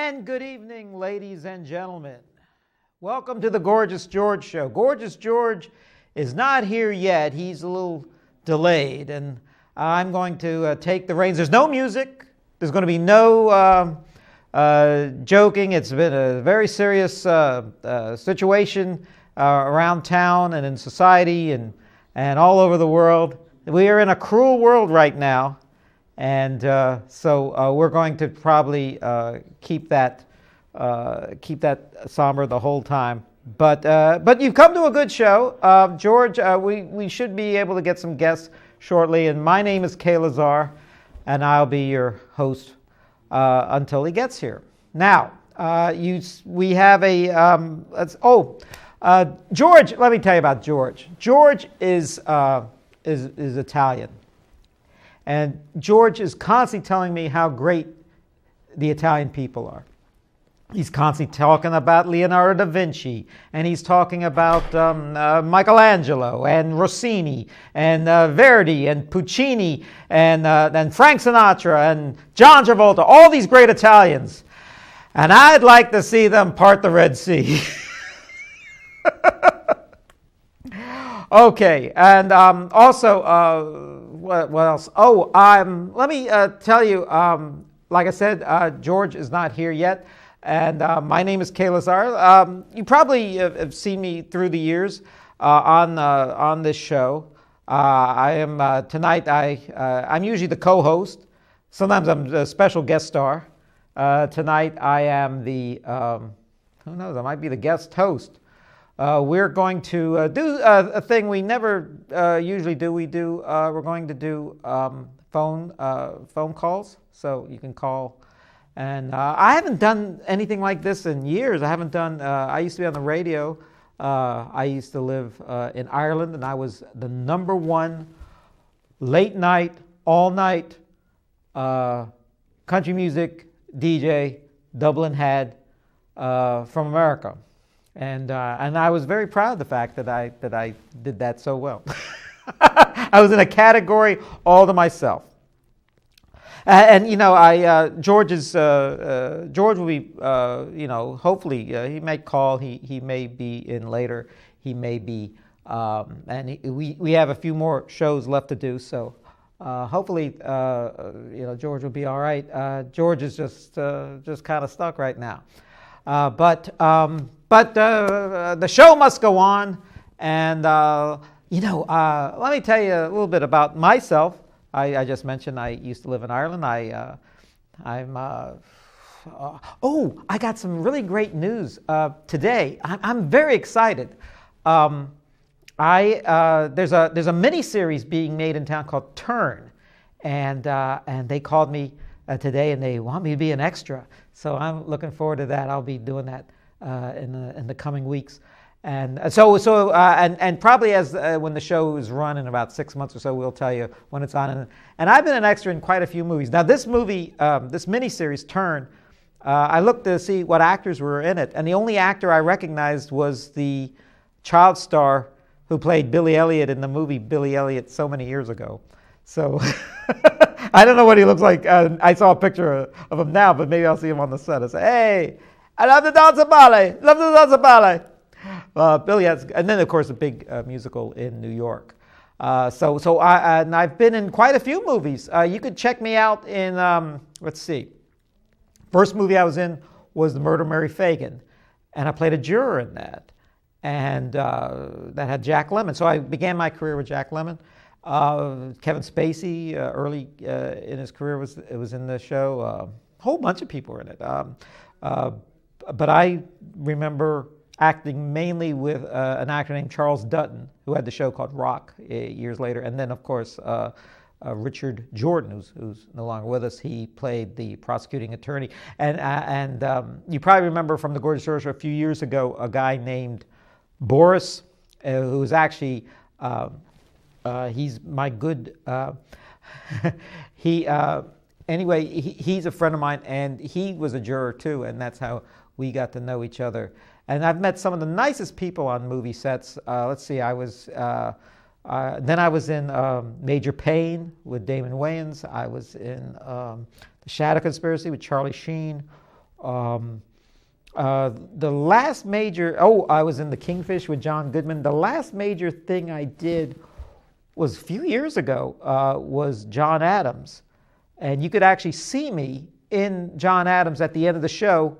And good evening, ladies and gentlemen. Welcome to the Gorgeous George Show. Gorgeous George is not here yet. He's a little delayed, and I'm going to take the reins. There's no music. There's going to be no joking. It's been a very serious situation around town and in society and all over the world. We are in a cruel world right now, and so we're going to probably keep that somber the whole time. But you've come to a good show, George. We should be able to get some guests shortly. And my name is Kaye Lazar, and I'll be your host until he gets here. Now, we have George. Let me tell you about George. George is Italian, and George is constantly telling me how great the Italian people are. He's constantly talking about Leonardo da Vinci, and he's talking about Michelangelo and Rossini and Verdi and Puccini and Frank Sinatra and John Travolta, all these great Italians. And I'd like to see them part the Red Sea. Okay, and also, what else? Let me tell you, like I said, George is not here yet. And my name is Kaye Lazar. You probably have seen me through the years on this show. I am tonight. I'm usually the co-host. Sometimes I'm a special guest star. Tonight I am the who knows? I might be the guest host. We're going to do a thing we never usually do. We're going to do phone calls, so you can call. And I haven't done anything like this in years. I used to be on the radio. I used to live in Ireland, and I was the number one late night, all night country music DJ Dublin had from America. And I was very proud of the fact that I did that so well. I was in a category all to myself. George will be, hopefully he may call. He may be in later. He may be, we have a few more shows left to do. So hopefully, George will be all right. George is just kind of stuck right now. But the show must go on. And let me tell you a little bit about myself. I just mentioned I used to live in Ireland. I got some really great news today. I'm very excited. There's a mini series being made in town called Turn, and they called me today and they want me to be an extra. So I'm looking forward to that. I'll be doing that in the coming weeks. And and probably as when the show is run in about 6 months or so, we'll tell you when it's on. And I've been an extra in quite a few movies. Now, this movie, this miniseries, Turn, I looked to see what actors were in it, and the only actor I recognized was the child star who played Billy Elliot in the movie Billy Elliot so many years ago. So I don't know what he looks like. I saw a picture of him now, but maybe I'll see him on the set. I say, hey, I love to dance a ballet. Love to dance a ballet. Billy has, and then of course a big musical in New York. And I've been in quite a few movies. You could check me out in let's see. First movie I was in was The Murder of Mary Fagan, and I played a juror in that, and that had Jack Lemmon. So I began my career with Jack Lemmon. Kevin Spacey early in his career was in the show. A whole bunch of people were in it. But I remember acting mainly with an actor named Charles Dutton, who had the show called Rock years later. And then, of course, Richard Jordan, who's no longer with us. He played the prosecuting attorney. And you probably remember from the Gorgeous George Show a few years ago, a guy named Boris, who was actually, he's my good, he's a friend of mine, and he was a juror too, and that's how we got to know each other. And I've met some of the nicest people on movie sets. Let's see, I was in Major Payne with Damon Wayans. I was in The Shadow Conspiracy with Charlie Sheen. The last major, I was in the Kingfish with John Goodman. The last major thing I did was a few years ago, was John Adams. And you could actually see me in John Adams at the end of the show,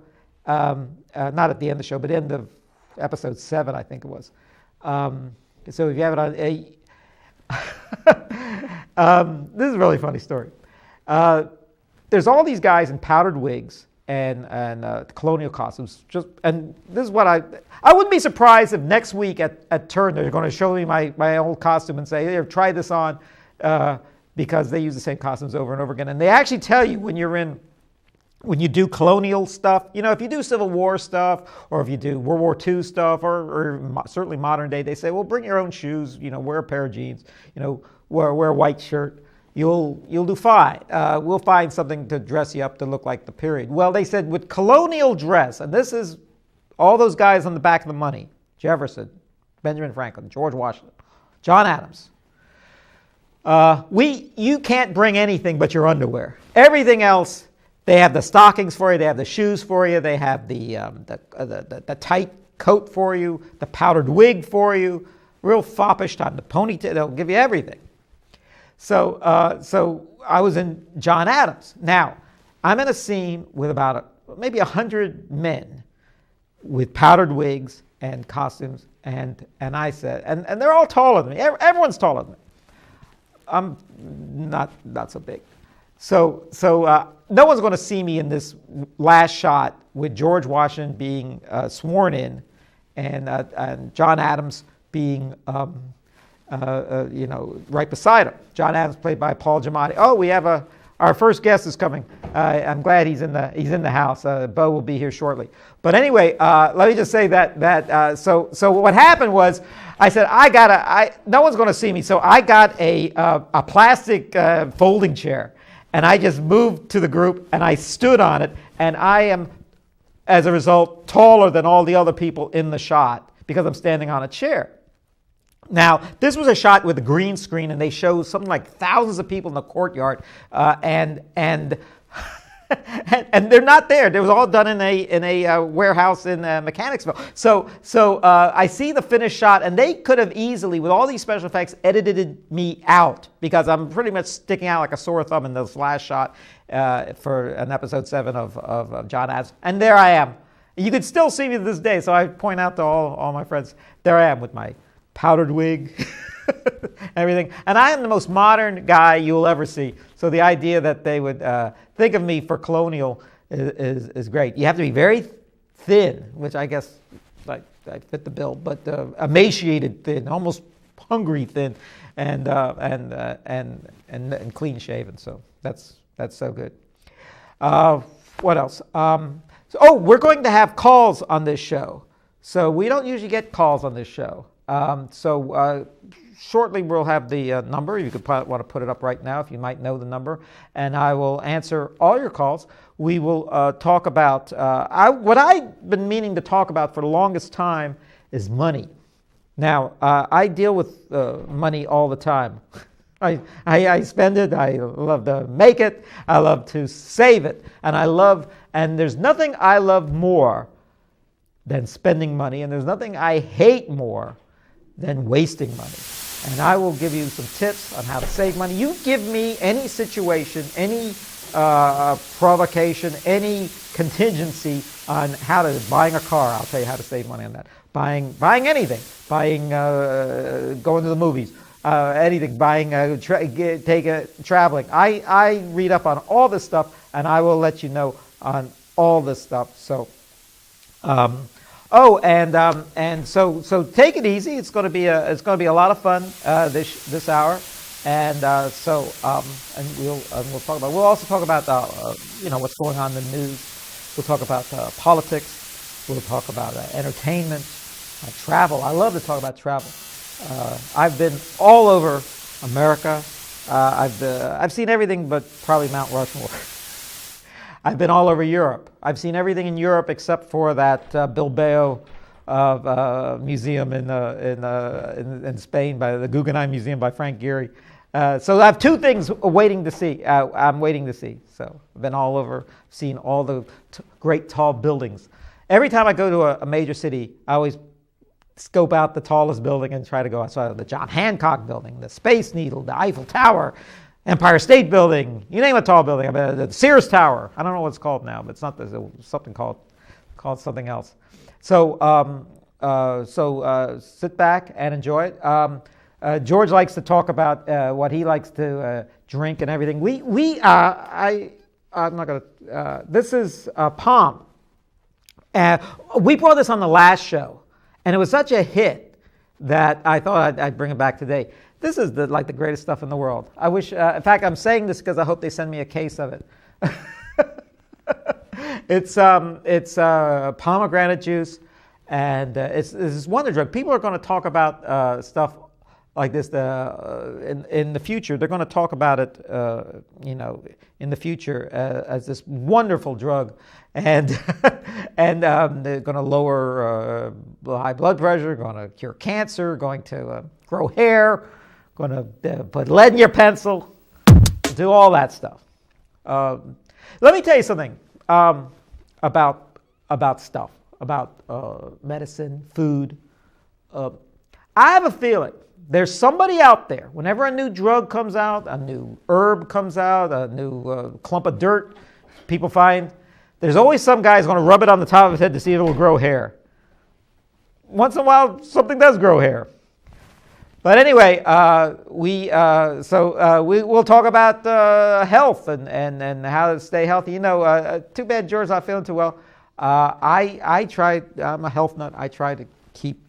not at the end of the show, but end of episode 7, I think it was. So if you have it on, this is a really funny story. There's all these guys in powdered wigs and colonial costumes. And this is what I wouldn't be surprised if next week at Turn they're going to show me my old costume and say, here, try this on, because they use the same costumes over and over again. And they actually tell you when you do colonial stuff, if you do Civil War stuff, or if you do World War II stuff, or certainly modern day, they say, well, bring your own shoes, wear a pair of jeans, wear a white shirt. You'll do fine. We'll find something to dress you up to look like the period. Well, they said with colonial dress, and this is all those guys on the back of the money: Jefferson, Benjamin Franklin, George Washington, John Adams. You can't bring anything but your underwear. Everything else, they have the stockings for you, they have the shoes for you, they have the tight coat for you, the powdered wig for you, real foppish time, the ponytail, they'll give you everything. So I was in John Adams. Now, I'm in a scene with about maybe 100 men with powdered wigs and costumes, and I said, and they're all taller than me. Everyone's taller than me. I'm not so big. So no one's going to see me in this last shot with George Washington being sworn in, and John Adams being right beside him. John Adams, played by Paul Giamatti. Oh, we have our first guest is coming. I'm glad he's in the house. Bo will be here shortly. But anyway, let me just say that so what happened was, I said no one's going to see me, so I got a plastic folding chair, and I just moved to the group and I stood on it, and I am, as a result, taller than all the other people in the shot because I'm standing on a chair. Now, this was a shot with a green screen, and they showed something like thousands of people in the courtyard, and they're not there. It was all done in a warehouse in Mechanicsville. So I see the finished shot, and they could have easily, with all these special effects, edited me out because I'm pretty much sticking out like a sore thumb in this last shot for an episode 7 of John Adams. And there I am. You could still see me to this day, so I point out to all my friends, there I am with my powdered wig, everything. And I am the most modern guy you'll ever see. So the idea that they would think of me for colonial is great. You have to be very thin, which I guess I fit the bill, but emaciated thin, almost hungry thin, and clean shaven. So that's so good. What else? We're going to have calls on this show. So we don't usually get calls on this show. Shortly we'll have the number. You could want to put it up right now if you might know the number, and I will answer all your calls. We will talk about what I've been meaning to talk about for the longest time is money. Now I deal with money all the time. I spend it. I love to make it. I love to save it, and there's nothing I love more than spending money, and there's nothing I hate more than wasting money. And I will give you some tips on how to save money. You give me any situation, any provocation, any contingency on buying a car, I'll tell you how to save money on that. Buying anything, going to the movies, anything, traveling. I read up on all this stuff, and I will let you know on all this stuff. So. So take it easy. It's going to be a lot of fun this hour, and we'll talk about. We'll also talk about what's going on in the news. We'll talk about politics. We'll talk about entertainment, travel. I love to talk about travel. I've been all over America. I've seen everything but probably Mount Rushmore. I've been all over Europe. I've seen everything in Europe except for that Bilbao museum in Spain, by the Guggenheim Museum by Frank Gehry. So I have 2 things waiting to see. I'm waiting to see. So I've been all over, seen all the great tall buildings. Every time I go to a major city, I always scope out the tallest building and try to go outside. The John Hancock Building, the Space Needle, the Eiffel Tower, Empire State Building. You name a tall building. I mean, the Sears Tower. I don't know what it's called now, but it's not something called something else. So sit back and enjoy it. George likes to talk about what he likes to drink and everything. I'm not gonna. This is Palm. We brought this on the last show, and it was such a hit that I thought I'd bring it back today. This is the greatest stuff in the world. I wish. In fact, I'm saying this because I hope they send me a case of it. It's pomegranate juice, and it's this wonder drug. People are going to talk about stuff like this in the future. They're going to talk about it, in the future as this wonderful drug, and they're going to lower high blood pressure, going to cure cancer, going to grow hair, going to put lead in your pencil, do all that stuff. Let me tell you something about stuff, about medicine, food. I have a feeling there's somebody out there, whenever a new drug comes out, a new herb comes out, a new clump of dirt people find, there's always some guy who's going to rub it on the top of his head to see if it will grow hair. Once in a while, something does grow hair. But anyway, we'll talk about health and how to stay healthy. Too bad George's not feeling too well. I try. I'm a health nut. I try to keep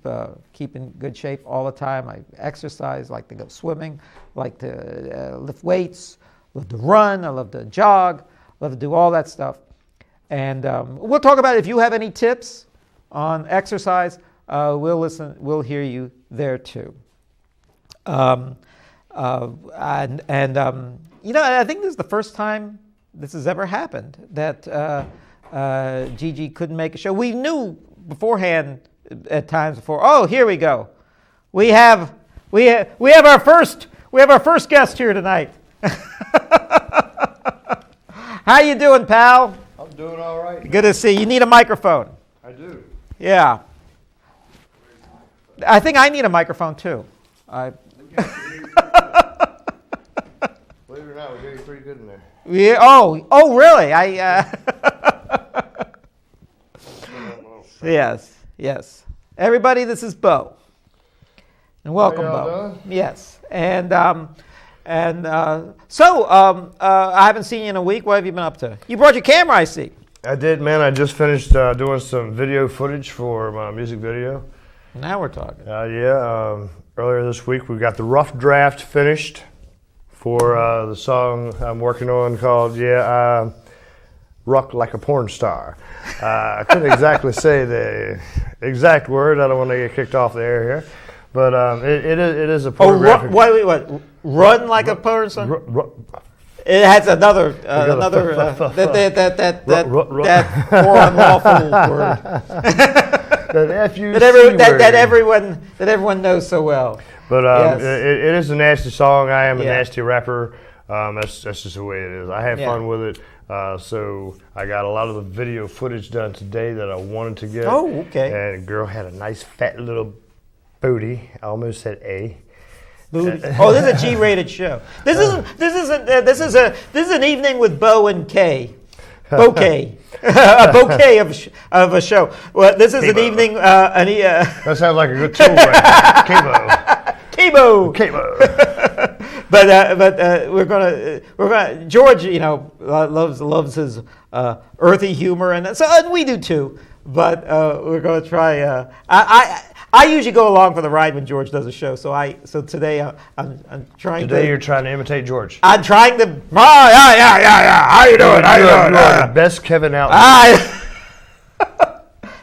in good shape all the time. I exercise. Like to go swimming. Like to lift weights. Love to run. I love to jog. Love to do all that stuff. And we'll talk about it. If you have any tips on exercise, we'll listen. We'll hear you there too. I think this is the first time this has ever happened that Gigi couldn't make a show. We knew beforehand at times before. Oh, here we go. We have our first guest here tonight. How you doing, pal? I'm doing all right. Good to see you. You need a microphone. I do. Yeah. I think I need a microphone too. Believe it or not, we got you pretty good in there. Yeah. Oh, really? Yes. Everybody, this is Bo, and welcome, Bo. Doing? Yes, so I haven't seen you in a week. What have you been up to? You brought your camera, I see. I did, man. I just finished doing some video footage for my music video. Now we're talking. Earlier this week, we got the rough draft finished for the song I'm working on called Rock Like a Porn Star. I couldn't exactly say the exact word. I don't want to get kicked off the air here. But it is a pornographic... Wait. Run like a porn star? It has another that more unlawful word. that everyone knows so well. But yes. it is a nasty song. I am a nasty rapper. That's just the way it is. I had fun with it. So I got a lot of the video footage done today that I wanted to get. Oh, okay. And a girl had a nice fat little booty. I almost said A. Booty. Oh, this is a G-rated show. This is an evening with Bo and Kaye. Bouquet. A bouquet of a show. Well, this is an evening. That sounds like a good tool brand. Cabo. But we're gonna. George, loves his earthy humor, and we do too. But we're gonna try. I usually go along for the ride when George does a show. So today I'm trying. Today you're trying to imitate George. I'm trying to. Yeah. How you doing? You are the best Kevin Outlaw.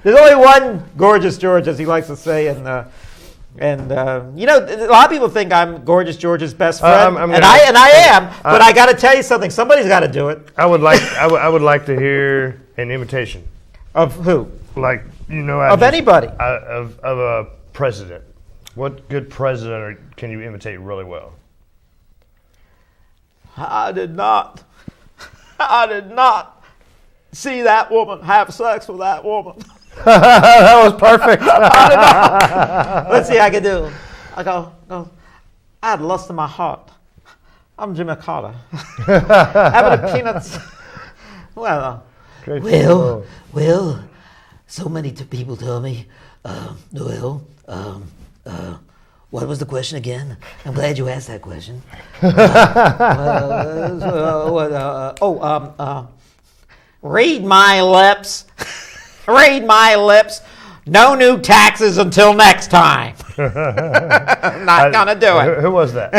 There's only one gorgeous George, as he likes to say, and a lot of people think I'm Gorgeous George's best friend, and I am. But I got to tell you something. Somebody's got to do it. I would like to hear an imitation of who? Of anybody. Of a president. What good president can you imitate really well? I did not. I did not see that woman have sex with that woman. That was perfect. Let's see how I can do. I go, I had lust in my heart. I'm Jimmy Carter. Having the peanuts. Well, so many people tell me, what was the question again? I'm glad you asked that question. Read my lips. Read my lips. No new taxes until next time. I'm not gonna do it. Who was that?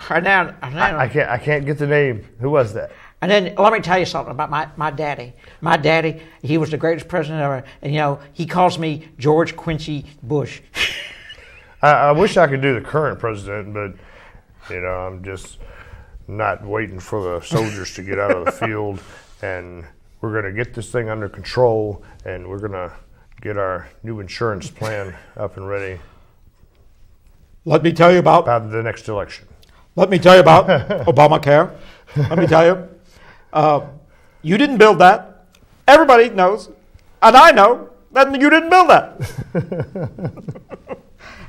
I can't get the name. Who was that? And then let me tell you something about my daddy. My daddy, he was the greatest president ever. And, he calls me George Quincy Bush. I wish I could do the current president, but, I'm just not waiting for the soldiers to get out of the field. And we're going to get this thing under control, and we're going to get our new insurance plan up and ready. Let me tell you about the next election. Let me tell you about Obamacare. Let me tell you. You didn't build that. Everybody knows. And I know that you didn't build that.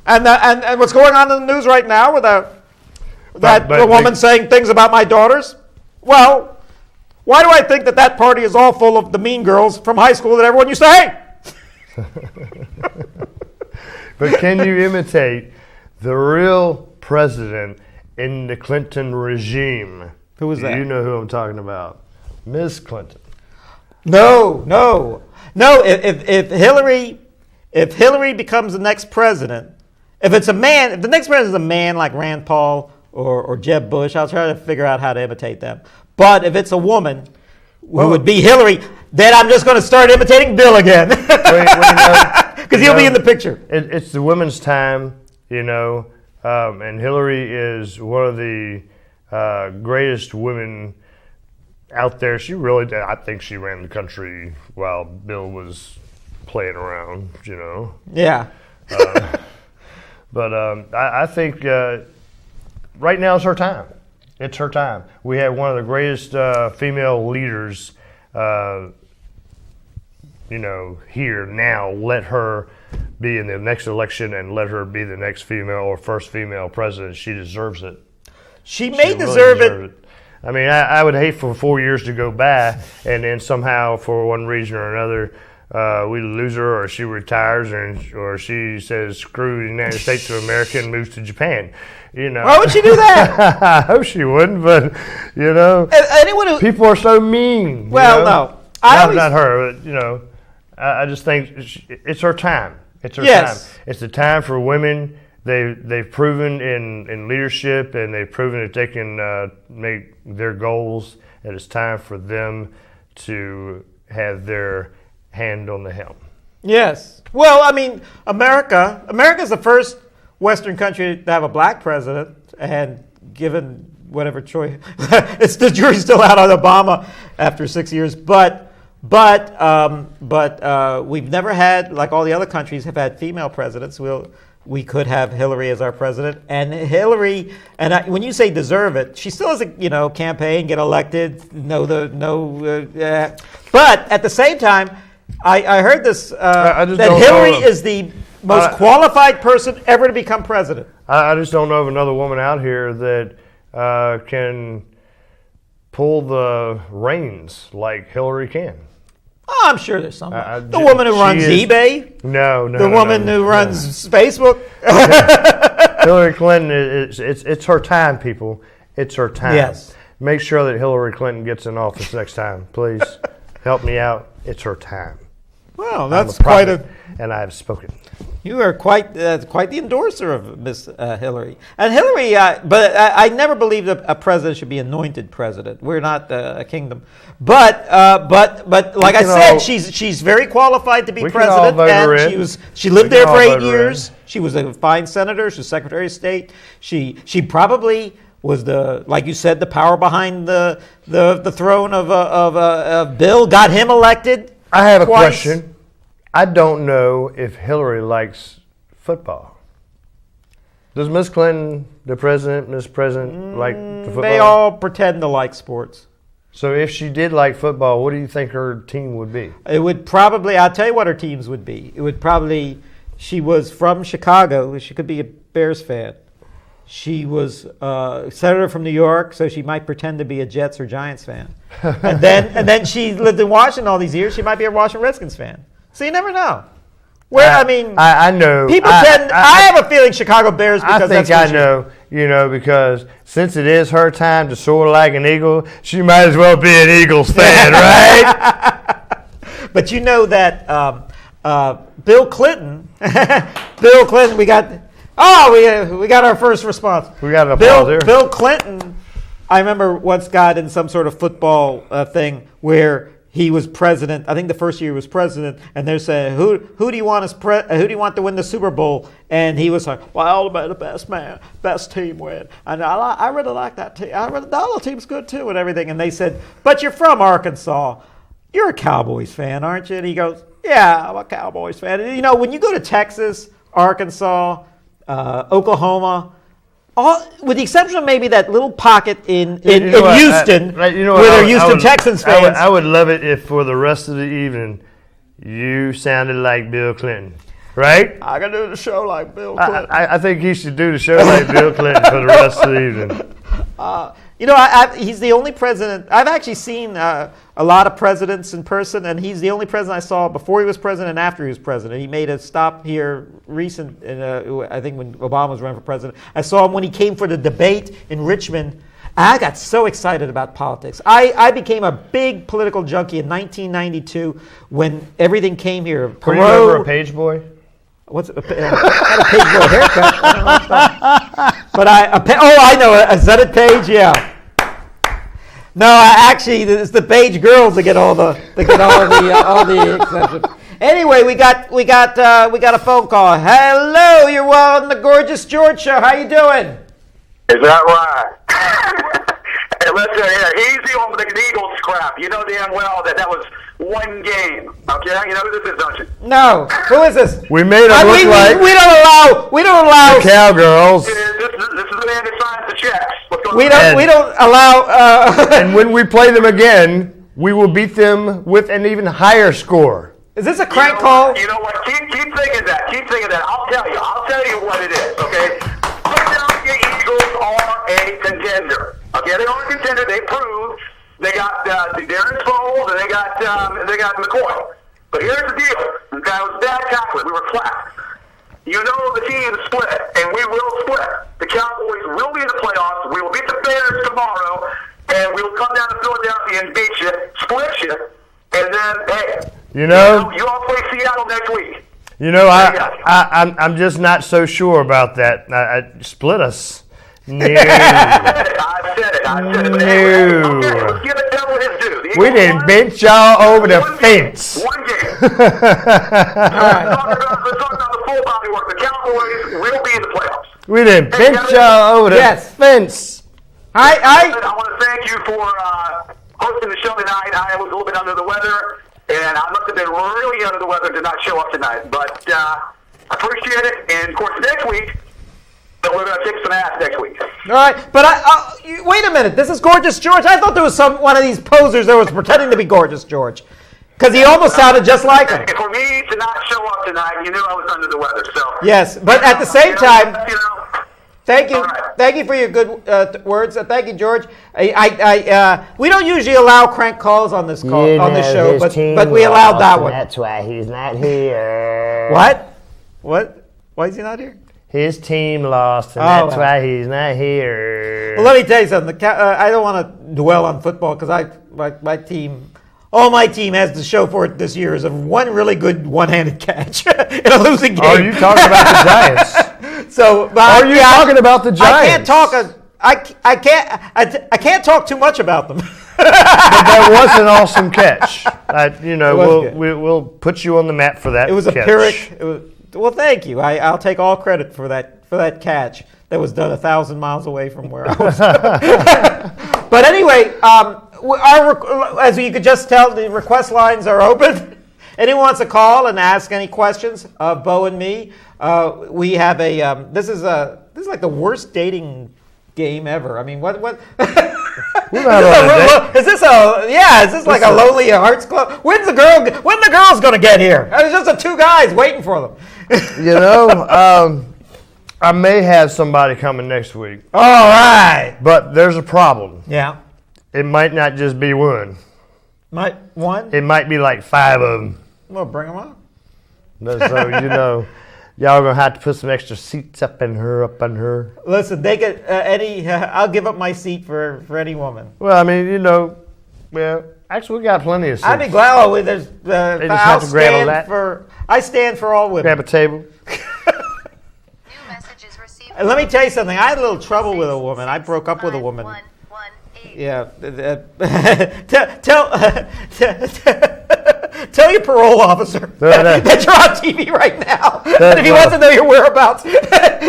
and what's going on in the news right now with the woman saying things about my daughters? Well, why do I think that party is all full of the mean girls from high school that everyone used to hate? But can you imitate the real president in the Clinton regime? Who was that? You know who I'm talking about. Ms. Clinton. No. If Hillary becomes the next president, if the next president is a man like Rand Paul or Jeb Bush, I'll try to figure out how to imitate them. But if it's a woman who would be Hillary, then I'm just going to start imitating Bill again. Because he'll be in the picture. It's the women's time, and Hillary is one of the greatest women out there. I think she ran the country while Bill was playing around, Yeah. But I think right now is her time. It's her time. We have one of the greatest female leaders, here now. Let her be in the next election and let her be the next female or first female president. She deserves it. She may deserve it. I mean, I would hate for 4 years to go by and then somehow, for one reason or another, we lose her, or she retires, or she says screw the United States of America and moves to Japan. Why would she do that? I hope she wouldn't, but anyone who, people are so mean. Well, no, not her. But, I just think it's her time. It's her time. It's the time for women. They've proven in leadership, and they've proven that they can make their goals, and it's time for them to have their hand on the helm. Yes. Well, I mean, America's the first Western country to have a black president, and given whatever choice, the jury's still out on Obama after 6 years, but we've never had, like all the other countries have had female presidents. We could have Hillary as our president, and Hillary. And when you say deserve it, she still has a campaign, get elected. But at the same time, I heard this that Hillary is the most qualified person ever to become president. I just don't know of another woman out here that can pull the reins like Hillary can. Oh, I'm sure there's someone. The woman who runs eBay. No. The woman who runs Facebook. Hillary Clinton, it's her time, people. It's her time. Yes. Make sure that Hillary Clinton gets in office next time, please. Help me out. It's her time. Well, that's quite a... And I have spoken. You are quite the endorser of Miss Hillary. And Hillary, but I never believed a president should be anointed president. We're not a kingdom. But like I said, she's very qualified to be president. And she lived there for 8 years. She was a fine senator. She was Secretary of State. She probably was like you said, the power behind the throne of Bill. Got him elected. I have a question. I don't know if Hillary likes football. Does Miss Clinton, Miss President, like the football? They all pretend to like sports. So if she did like football, what do you think her team would be? It would probably, I'll tell you what her teams would be. It would probably, she was from Chicago. She could be a Bears fan. She was a senator from New York, so she might pretend to be a Jets or Giants fan. And then she lived in Washington all these years. She might be a Washington Redskins fan. So you never know. I know. People tend. I have a feeling Chicago Bears because I think I know. Because since it is her time to soar like an eagle, she might as well be an Eagles fan, right? But you know that Bill Clinton. Bill Clinton. We got our first response. We got an applause here. Bill Clinton. I remember once got in some sort of football thing where he was president. I think the first year he was president, and they're saying, "Who do you want who do you want to win the Super Bowl?" And he was like, "Well, I'll let the best team win." And I really like that team. The other team's good too, and everything. And they said, "But you're from Arkansas. You're a Cowboys fan, aren't you?" And he goes, "Yeah, I'm a Cowboys fan." And, when you go to Texas, Arkansas, Oklahoma. With the exception of maybe that little pocket in Houston, where they're Houston Texans fans. I would love it if for the rest of the evening you sounded like Bill Clinton, right? I can do the show like Bill Clinton. I think he should do the show like Bill Clinton for the rest of the evening. He's the only president. I've actually seen a lot of presidents in person, and he's the only president I saw before he was president and after he was president. He made a stop here I think when Obama was running for president. I saw him when he came for the debate in Richmond. I got so excited about politics. I became a big political junkie in 1992 when everything came here. Were you ever a page boy? What's it? I had a page boy haircut. I don't know but I know. Is that a page? Yeah. No, actually, it's the page girls that get all the exceptions. Anyway, we got a phone call. Hello, you're on the Gorgeous George Show. How you doing? Is that right? Hey, listen here. Easy on the Eagles crap. You know damn well that was one game. Okay, you know who this is, don't you? No. Who is this? We made it look like we don't allow the Cowgirls. This is the man that signs the checks. We don't allow. And when we play them again, we will beat them with an even higher score. Is this a crank call? You know what? Keep thinking that. Keep thinking that. I'll tell you what it is. Okay. The Eagles are a contender. Okay, they are a contender. They proved they got Darren Sproles and they got McCoy. But here's the deal: it was bad tackling. We were flat. You know the team split, and we will split. The Cowboys will be in the playoffs. We will beat the Bears tomorrow, and we will come down to Philadelphia and beat you, split you, and then hey, you all play Seattle next week. I'm just not so sure about that. Split us. No. I said it. But anyway, okay, let's give the devil his due. We didn't bench y'all over the fence. One game. Let's talk about the full body work. The Cowboys will be in the playoffs. We didn't bench y'all over the fence. I want to thank you for hosting the show tonight. I was a little bit under the weather, and I must have been really under the weather to not show up tonight. But I appreciate it. And, of course, next week, we're going to kick some ass next week. All right, but wait a minute. This is Gorgeous George. I thought there was one of these posers that was pretending to be Gorgeous George, because he almost sounded just like him. For me to not show up tonight, you knew I was under the weather. So yes, but at the same time, thank you for your good words. Thank you, George. We don't usually allow crank calls on this show, but we allowed that one. That's why he's not here. What? Why is he not here? His team lost, and that's why he's not here. Well, let me tell you something. I don't want to dwell on football because my team has to show for it this year is one really good one-handed catch in a losing game. Are you talking about the Giants? Are you talking about the Giants? I can't talk too much about them. But that was an awesome catch. We'll put you on the map for that. It was a Pyrrhic. Well, thank you. I'll take all credit for that catch that was done 1,000 miles away from where I was. But anyway, as you could just tell, the request lines are open. Anyone wants to call and ask any questions, Bo and me, we have a. This is like the worst dating game ever. I mean, what? We're not on a date. Is this like a Lonely Hearts Club? When the girls gonna get here? It's just the two guys waiting for them. You know, I may have somebody coming next week. All right. But there's a problem. Yeah. It might not just be one. One? It might be like 5 of them. Well, bring them up. So, you know, y'all are going to have to put some extra seats up in her. Listen, they get I'll give up my seat for any woman. Well, I mean, you know, actually we got plenty of seats. I'd be glad. There's. I stand for all women. Grab a table. Let me tell you something. I had a little trouble with a woman. I broke up with a woman. Yeah. Tell your parole officer that you're on TV right now. And if he wants to know your whereabouts,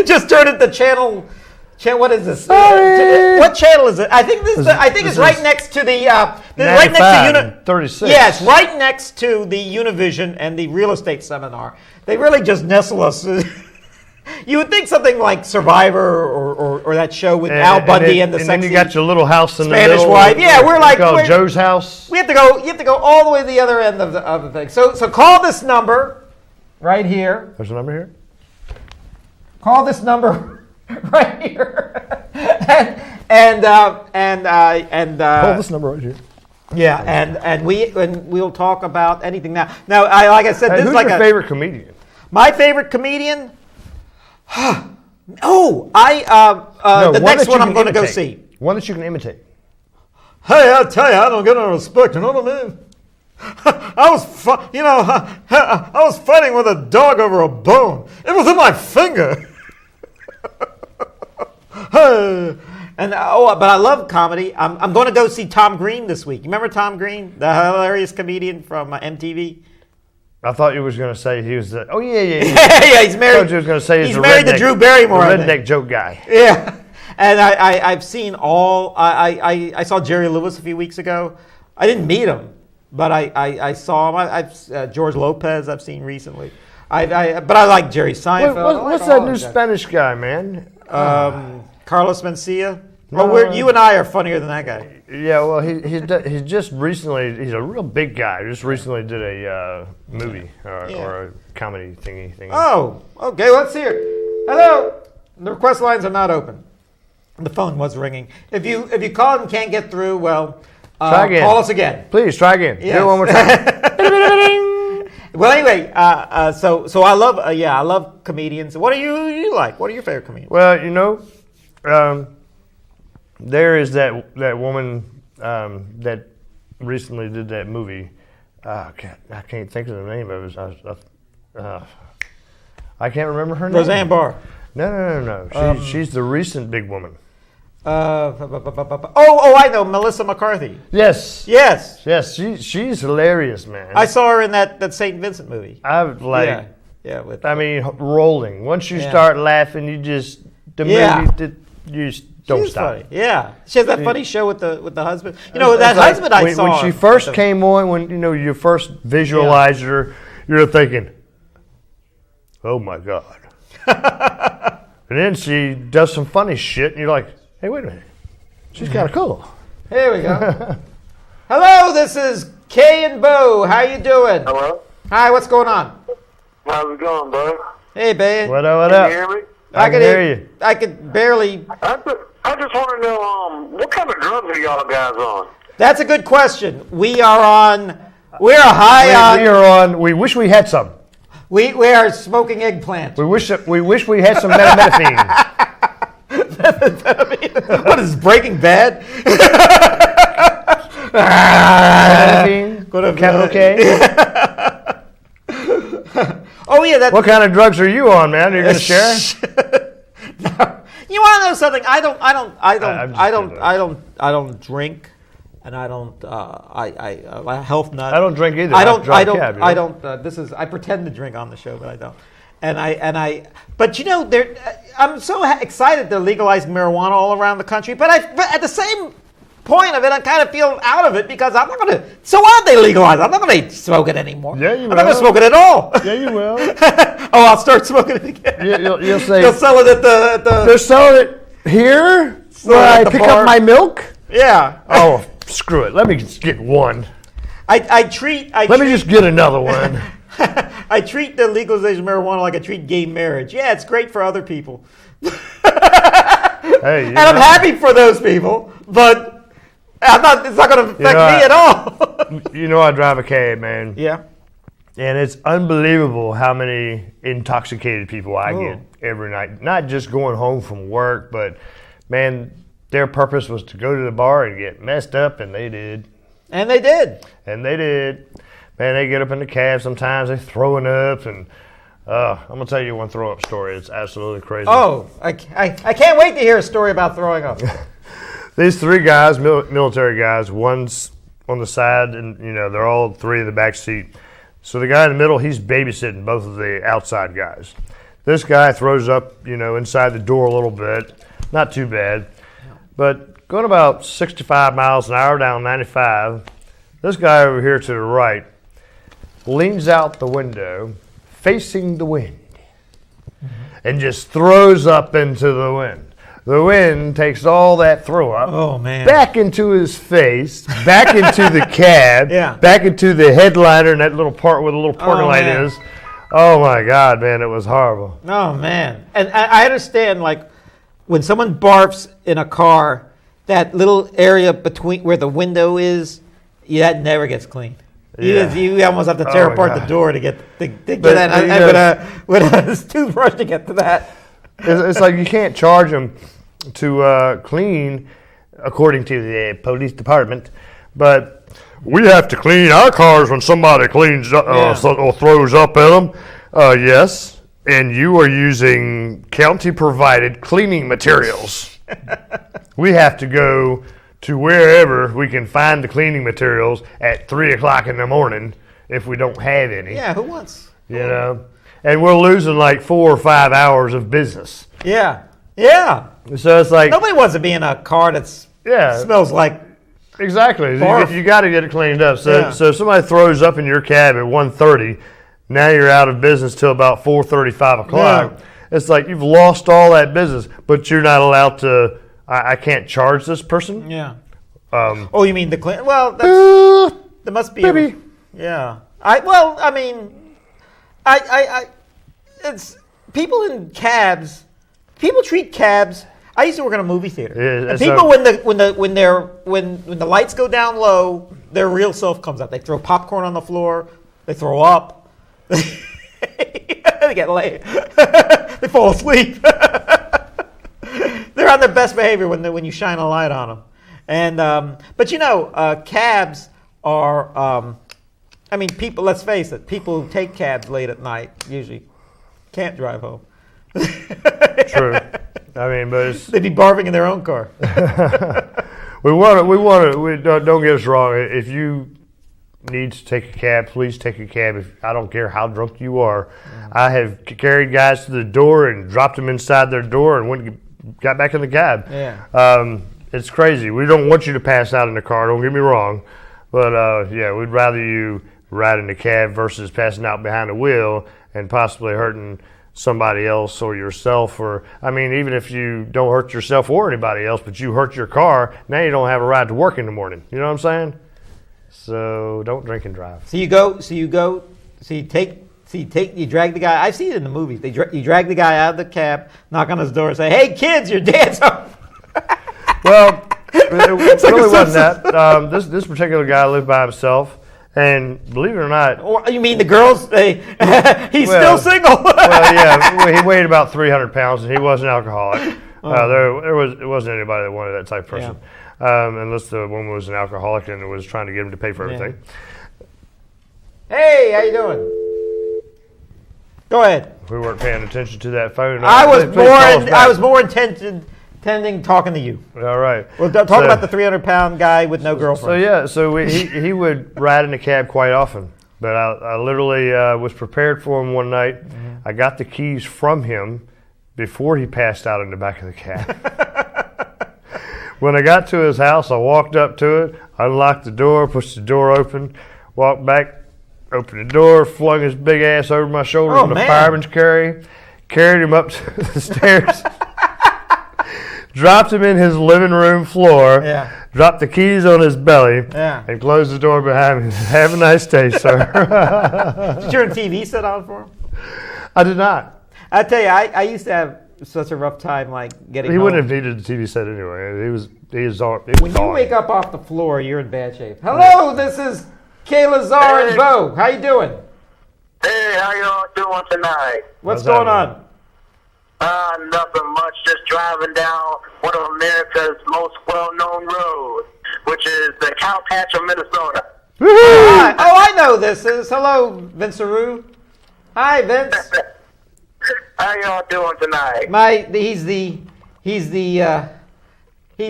just turn it to channel. What is this? What channel is it? I think it's right next to the. Right next to 36. Yes, right next to the Univision and the real estate seminar. They really just nestle us. You would think something like Survivor or that show with Al Bundy and the sexy. And then you got your little house in the Spanish middle. wife. Yeah, we're like Joe's house. You have to go all the way to the other end of the thing. So call this number right here. There's a number here. Call this number right here, and call this number right here. Yeah, and we'll talk about anything now. Now, like I said, this is like your favorite comedian? My favorite comedian. The next one I'm going to go see. One that you can imitate. Hey, I tell you, I don't get no respect. You know what I mean? I was fighting with a dog over a bone. It was in my finger. Hey. But I love comedy. I'm going to go see Tom Green this week. You remember Tom Green, the hilarious comedian from MTV? I thought you was going to say he was the. Oh yeah. Yeah, he's married. I thought you was going to say he's married to Drew Barrymore. The redneck joke guy. Yeah, and I've seen all. I saw Jerry Lewis a few weeks ago. I didn't meet him, but I saw him. I've George Lopez I've seen recently. But I like Jerry Seinfeld. What's that new Spanish guy, man? Carlos Mencia. You and I are funnier than that guy. Yeah, well, he's just recently, he's a real big guy. Just recently did a movie or a comedy thingy. Oh, okay, let's hear it. Hello. The request lines are not open. The phone was ringing. If you called and can't get through, well, try again. Call us again. Please, try again. Yes. Do it one more time. Well, anyway, so I love comedians. What do you like? What are your favorite comedians? Well, you know, there is that woman that recently did that movie. I can't think of the name of it. I can't remember her name. Roseanne Barr. No. She's the recent big woman. I know, Melissa McCarthy. Yes. She's hilarious, man. I saw her in that St. Vincent movie. Rolling. Once you start laughing, you just movie you just don't stop. Funny. Yeah, she has that funny show with the husband. You know that husband I saw. When she first came on, when you first visualized her, you're thinking, "Oh my God!" And then she does some funny shit, and you're like, "Hey, wait a minute, she's kind of cool." Here we go. Hello, this is Kaye and Bo. How you doing? Hello. Hi, what's going on? How's it going, bud? Hey, babe. What up? Can you hear me? I can hear you. I could barely. I just want to know, what kind of drugs are y'all guys on? That's a good question. We are on. We are high on. We wish we had some. We are smoking eggplant. We wish we had some methamphetamine. What is this, Breaking Bad? Methamphetamine. Capital K. Oh yeah, what kind of drugs are you on, man? You're gonna share? No. You want to know something? I don't drink, and I don't. I health nut. I don't drink either. I pretend to drink on the show, but I don't. But you know, I'm so excited to legalize marijuana all around the country. But at the same point of it, I kind of feel out of it because I'm not going to. So what if they legalize? I'm not going to smoke it anymore. Yeah, you will. I'm not going to smoke it at all. Yeah, you will. I'll start smoking it again. You'll say they'll sell it at the. They're selling it here where I pick up my milk. Yeah. Oh, screw it. Let me just get one. Let me just get another one. I treat the legalization of marijuana like I treat gay marriage. Yeah, it's great for other people. Hey, and I'm happy for those people, but it's not going to affect me at all. You know, I drive a Kaye, man. Yeah. And it's unbelievable how many intoxicated people I get every night. Not just going home from work, but, man, their purpose was to go to the bar and get messed up, and they did. And they did. Man, they get up in the cab sometimes. They're throwing up, and I'm going to tell you one throw-up story. It's absolutely crazy. Oh, I can't wait to hear a story about throwing up. These three guys, military guys, one's on the side, and, you know, they're all three in the back seat. So the guy in the middle, he's babysitting both of the outside guys. This guy throws up, you know, inside the door a little bit. Not too bad. But going about 65 miles an hour down 95, this guy over here to the right leans out the window facing the wind and just throws up into the wind. The wind takes all that throw up back into his face, back into the cab, back into the headliner and that little part where the little parking light is. Oh, my God, man, it was horrible. Oh, man. And I understand, like, when someone barfs in a car, that little area between where the window is, that never gets clean. Yeah. You almost have to tear apart the door to get that. With a toothbrush to get to that. It's like you can't charge them to clean, according to the police department, but we have to clean our cars when somebody cleans or throws up in them. Yes, and you are using county-provided cleaning materials. We have to go to wherever we can find the cleaning materials at 3 o'clock in the morning if we don't have any. Yeah, who wants? You know? And we're losing like 4 or 5 hours of business. Yeah. Yeah. So it's like... Nobody wants to be in a car that smells like... Exactly. You got to get it cleaned up. So if somebody throws up in your cab at 1:30, now you're out of business till about 4:30, 5 o'clock. Yeah. It's like you've lost all that business, but you're not allowed to... I can't charge this person. Yeah. You mean the clean? Well, there must be. Yeah. It's people in cabs. People treat cabs. I used to work in a movie theater. Yeah, and people, when the lights go down low, their real self comes out. They throw popcorn on the floor. They throw up. They get late. They fall asleep. They're on their best behavior when you shine a light on them. And but you know, cabs are. People. Let's face it. People who take cabs late at night usually can't drive home. True. But they'd be barfing in their own car. Don't get us wrong. If you need to take a cab, please take a cab. I don't care how drunk you are. I have carried guys to the door and dropped them inside their door and got back in the cab. Yeah. It's crazy. We don't want you to pass out in the car. Don't get me wrong, but we'd rather you ride in the cab versus passing out behind the wheel and possibly hurting somebody else or yourself, or even if you don't hurt yourself or anybody else, but you hurt your car, now you don't have a ride to work in the morning. You know what I'm saying? So don't drink and drive. You drag the guy. I've seen it in the movies. You drag the guy out of the cab, knock on his door, and say, "Hey kids, your dad's home." Well, it really wasn't that. This particular guy lived by himself. And believe it or not... Or you mean the girls? He's still single. He weighed about 300 pounds, and he was an alcoholic. It wasn't anybody that wanted that type of person. Yeah. Unless the woman was an alcoholic and was trying to get him to pay for everything. Yeah. Hey, how you doing? Go ahead. We weren't paying attention to that phone. I was more intending talking to you. All right. Well, talk about the 300-pound guy with no girlfriend. So he would ride in the cab quite often. But I literally was prepared for him one night. Mm-hmm. I got the keys from him before he passed out in the back of the cab. When I got to his house, I walked up to it, unlocked the door, pushed the door open, walked back, opened the door, flung his big ass over my shoulder in the fireman's carry, carried him up to the stairs. dropped him in his living room floor, dropped the keys on his belly, and closed the door behind me. Have a nice day, sir. Did you turn a TV set on for him? I did not. I tell you, I used to have such a rough time getting He home. wouldn't have needed the TV set anyway. He was When you wake up off the floor, you're in bad shape. Hello, this is Kaye, Lazar, and Bo. How you doing? Hey, how y'all doing tonight? What's going on? Nothing much. Just driving down one of America's most well-known roads, which is the Cowpatch of Minnesota. Hi. Oh, I know this is. Hello, Vince Aru. Hi, Vince. How y'all doing tonight? He's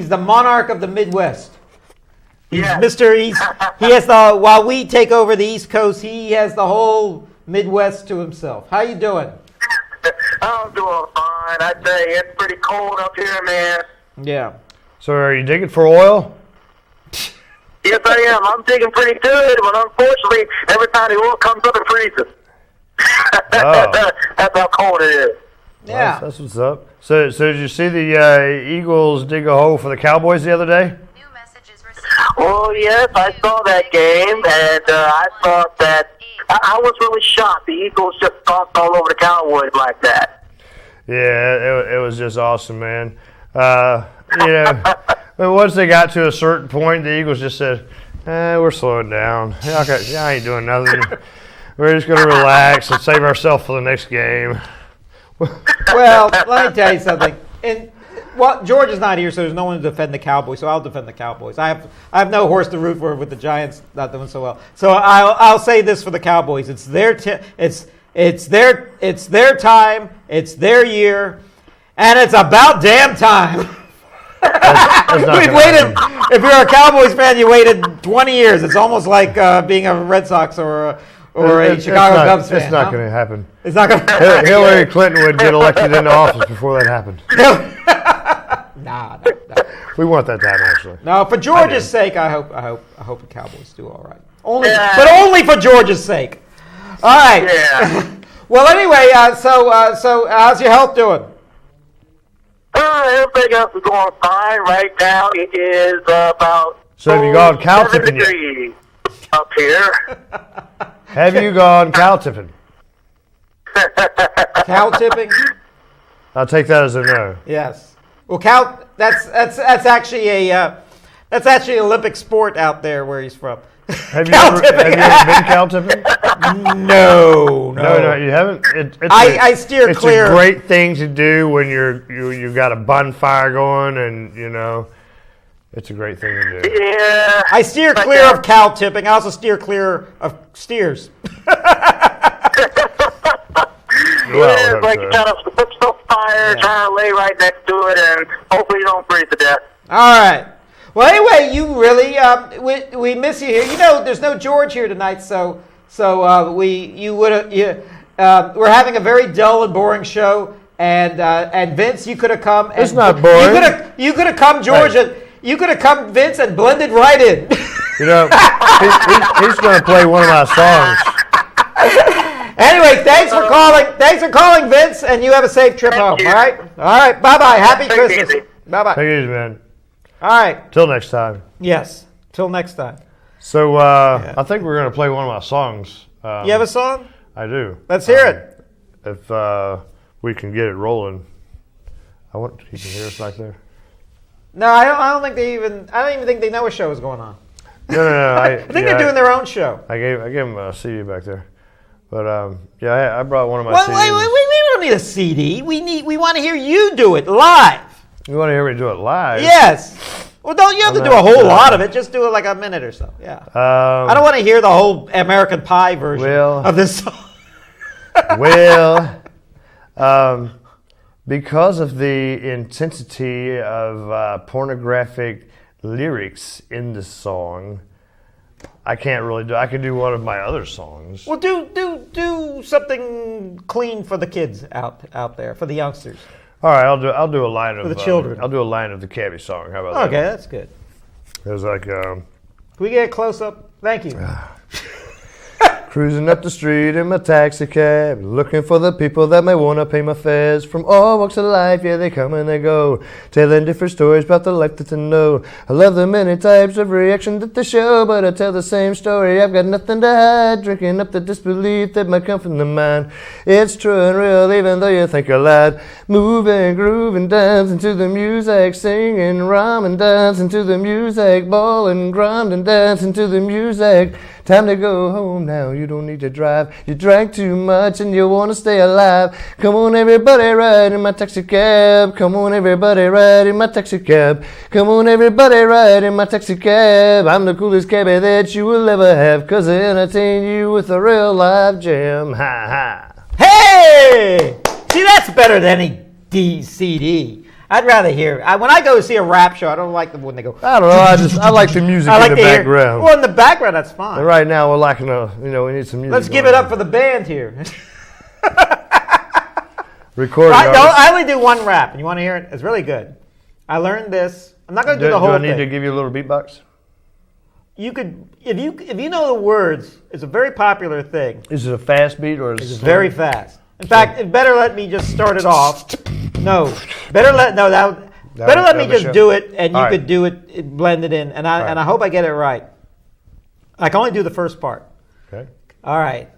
the monarch of the Midwest. He's Yes. he has while we take over the East Coast, he has the whole Midwest to himself. How you doing? I'm doing fine. I say it's pretty cold up here, man. Yeah. So are you digging for oil? Yes, I am. I'm digging pretty good, but unfortunately, every time the oil comes up, it freezes. Oh. That's how cold it is. Yeah. That's what's up. So did you see the Eagles dig a hole for the Cowboys the other day? Oh, yes, I saw that game, and I thought that I was really shocked. The Eagles just stomped all over the Cowboys like that. Yeah, it was just awesome, man. Once they got to a certain point, the Eagles just said, we're slowing down. Y'all ain't doing nothing. We're just going to relax and save ourselves for the next game. Well, let me tell you something. George is not here, so there's no one to defend the Cowboys. So I'll defend the Cowboys. I have no horse to root for with the Giants not doing so well. So I'll say this for the Cowboys: it's their time, it's their year, and it's about damn time. We've waited. If you're a Cowboys fan, you waited 20 years. It's almost like being a Red Sox or a Chicago Cubs fan. It's not going to happen. It's not going to. Hillary Clinton would get elected into office before that happened. Nah. We want that to happen, actually. No, for George's sake, I hope the Cowboys do all right. But only for George's sake. All right. Yeah. Well, anyway, so how's your health doing? Everything else is going fine right now. It is about So have you gone cow 7 tipping yet? degrees up here. Have you gone cow tipping? Cow tipping? I'll take that as a no. Yes. Well, that's actually an Olympic sport out there where he's from. Have you ever been cow tipping? No, you haven't. I steer clear. It's a great thing to do when you've got a bonfire going, and it's a great thing to do. Yeah. I steer clear of cow tipping. I also steer clear of steers. Yeah, it's like you kind of put some fire, try to lay right next to it, and hopefully you don't freeze to death. All right. Well, anyway, you really we miss you here. There's no George here tonight, so we're having a very dull and boring show, and Vince, you could have come. It's not boring. You could have come, George. Right. You could have come, Vince, and blended right in. He's going to play one of my songs. Anyway, thanks for calling. Thanks for calling, Vince, and you have a safe trip home. You. All right. Bye. Happy Christmas. Bye. Take it easy, man. All right. Till next time. Yes. Till next time. So I think we're going to play one of my songs. You have a song? I do. Let's hear it. If we can get it rolling. You can hear us back there. No, I don't even think they know a show is going on. No. I think they're doing their own show. I gave them a CD back there. But I brought one of my CDs. We don't need a CD. We want to hear you do it live. You want to hear me do it live? Yes. Well, don't you have to do a whole lot of it? Just do it like a minute or so. Yeah. I don't want to hear the whole American Pie version of this song. Because of the intensity of pornographic lyrics in the song, I can't really do. I can do one of my other songs. Well, do something clean for the kids out there, for the youngsters. All right, I'll do a line of the children. I'll do a line of the Kaye song. How about that? Okay, that's good. It was like. Can we get a close up? Thank you. Cruising up the street in my taxi cab, looking for the people that may want to pay my fares. From all walks of life, yeah, they come and they go, telling different stories about the life that they know. I love the many types of reaction that they show, but I tell the same story, I've got nothing to hide. Drinking up the disbelief that might come from the mind. It's true and real, even though you think you're loud. Moving, grooving, dancing to the music, singing, rhyming, dancing to the music, balling, grinding, dancing to the music. Time to go home now, you don't need to drive. You drank too much and you want to stay alive. Come on everybody, ride in my taxi cab. Come on everybody, ride in my taxi cab. Come on everybody, ride in my taxi cab. I'm the coolest cabbie that you will ever have, 'cause I entertain you with a real live jam. Ha ha. Hey! See, that's better than any CD. I'd rather hear. When I go see a rap show, I don't like them when they go. I don't know. I like the music in the background. Well, in the background, that's fine. And right now, we're lacking we need some music. Let's give it up for the band here. Recording. I only do one rap, and you want to hear it? It's really good. I learned this. I'm not going to do the whole thing. Do I need to give you a little beatbox? You could, if you know the words. It's a very popular thing. Is it a fast beat or is it slow? Very fast? In fact, it better let me just start it off. No, better let me just do it, and you could do it, blend it in, and I hope I get it right. I can only do the first part. Okay. All right.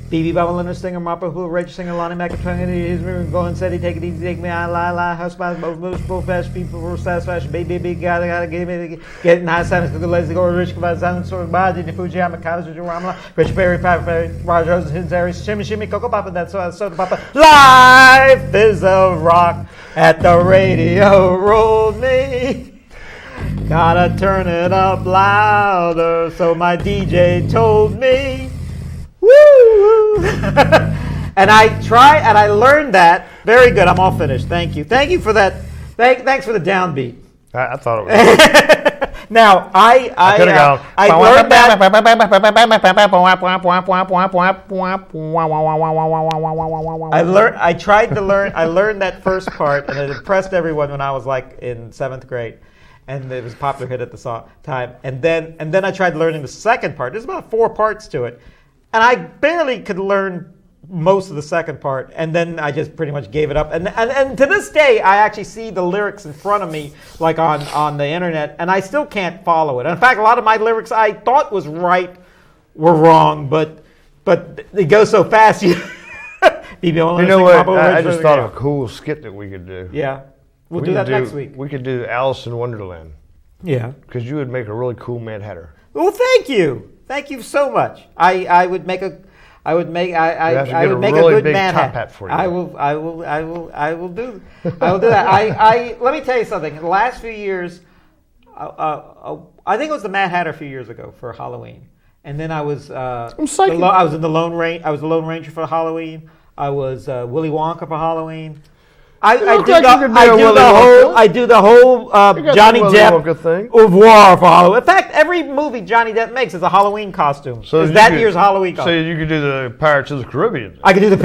BB Bubba Leonard Stinger Mopper Who Rage Singer Lonnie McIntyre his room going steady take it easy take me I lie house by both moves both fast people for satisfaction baby gotta give me getting high silence to the lazy go rich provide silence sort of body the Fujiyama Kazu Ramla Rich Berry Papa Rogers Hinzari shimmy Coco Papa that's so Papa life is a rock at the radio rolled me. Gotta turn it up louder, so my DJ told me. Woo! And I learned that. Very good. I'm all finished. Thank you. Thank you for that. Thanks for the downbeat. I thought it was. Now I learned that. I learned that first part, and it impressed everyone when I was like in 7th grade. And it was a popular hit at the time. And then I tried learning the second part. There's about 4 parts to it. And I barely could learn most of the second part. And then I just pretty much gave it up. And to this day, I actually see the lyrics in front of me, like on the internet, and I still can't follow it. In fact, a lot of my lyrics I thought was right were wrong, but they go so fast. You know what? I just thought of a cool skit that we could do. Yeah. We'll do that next week. We could do Alice in Wonderland. Yeah. Because you would make a really cool Mad Hatter. Well, thank you. Thank you so much. I would make a good Mad Hatter for you. I will do that. Let me tell you something. In the last few years, I think it was the Mad Hatter a few years ago for Halloween, and then I was I was in the Lone Ranger. I was the Lone Ranger for Halloween. I was Willy Wonka for Halloween. I do the whole Johnny Depp thing. Au revoir for Halloween. In fact, every movie Johnny Depp makes is a Halloween costume. So it's that year's Halloween costume. So you could do the Pirates of the Caribbean. I could do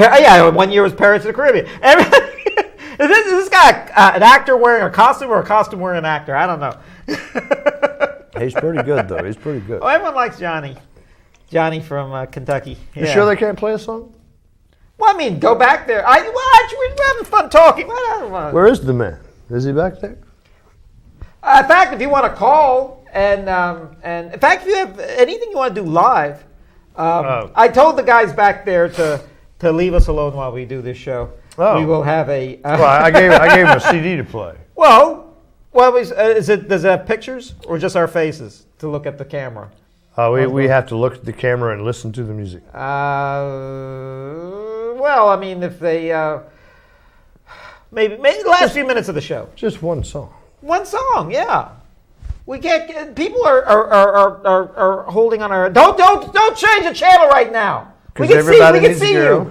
one year was Pirates of the Caribbean. Is this guy an actor wearing a costume or a costume wearing an actor? I don't know. He's pretty good, though. He's pretty good. Oh, everyone likes Johnny. Johnny from Kentucky. You sure they can't play a song? Well, I mean, go back there. We're having fun talking. Where is the man? Is he back there? In fact, if you want to call, and in fact, if you have anything you want to do live, I told the guys back there to leave us alone while we do this show. Oh. We will have a. Well, I gave him a CD to play. Well, does it have pictures or just our faces to look at the camera? We have to look at the camera and listen to the music. Well, I mean, if they maybe the last few minutes of the show. Just one song. One song, yeah. We get people are holding on our. Don't change the channel right now. We can see you.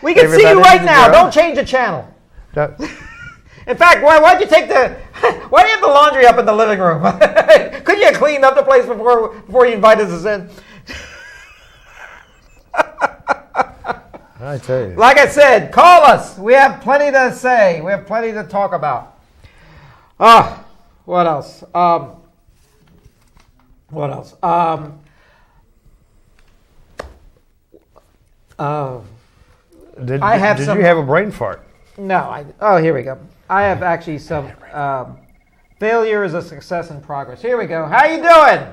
We can see you right now. Don't change the channel. In fact, why don't you why do you have the laundry up in the living room? Couldn't you have cleaned up the place before you invited us in? I tell you. Like I said, call us. We have plenty to say. We have plenty to talk about. What else? Oh. Did I have you some- have a brain fart? No, here we go. I have actually some failure is a success in progress. Here we go. How you doing?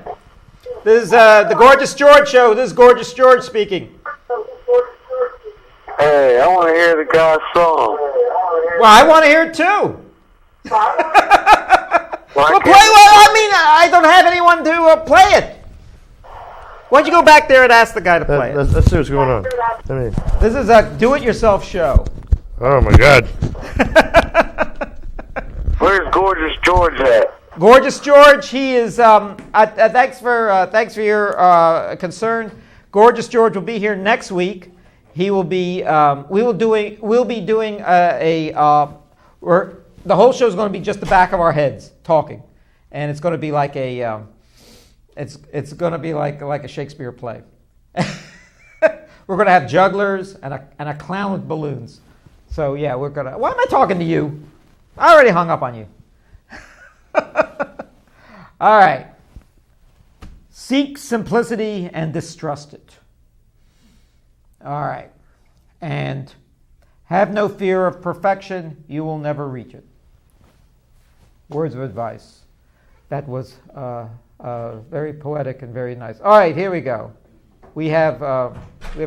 This is the Gorgeous George show. This is Gorgeous George speaking. Hey, I want to hear the guy's song. Well, I want to hear it too. Well, I don't have anyone to play it. Why don't you go back there and ask the guy to play it? Let's see what's going on. This is a do-it-yourself show. Oh my God. Where's Gorgeous George at? Gorgeous George, he is. Thanks for your concern. Gorgeous George will be here next week. He will be. We'll be doing the whole show is going to be just the back of our heads talking, and it's going to be like a. It's going to be like a Shakespeare play. We're going to have jugglers and a clown with balloons. So yeah, we're gonna. Why am I talking to you? I already hung up on you. All right. Seek simplicity and distrust it. All right. And have no fear of perfection. You will never reach it. Words of advice. That was very poetic and very nice. All right, here we go. We have a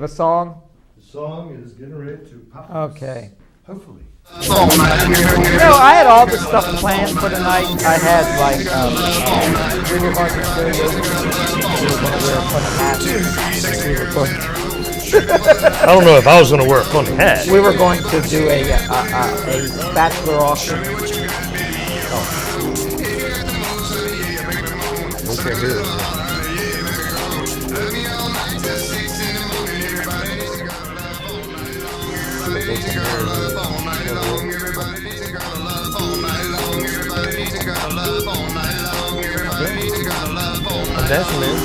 song. The song is getting ready to pop. Okay. Hopefully. I had all this stuff planned for tonight. I had we were going to karaoke. We were going to wear funny hats. I don't know if I was going to wear a funny hat. We were going to do a bachelor auction. Okay, here it is. That's man.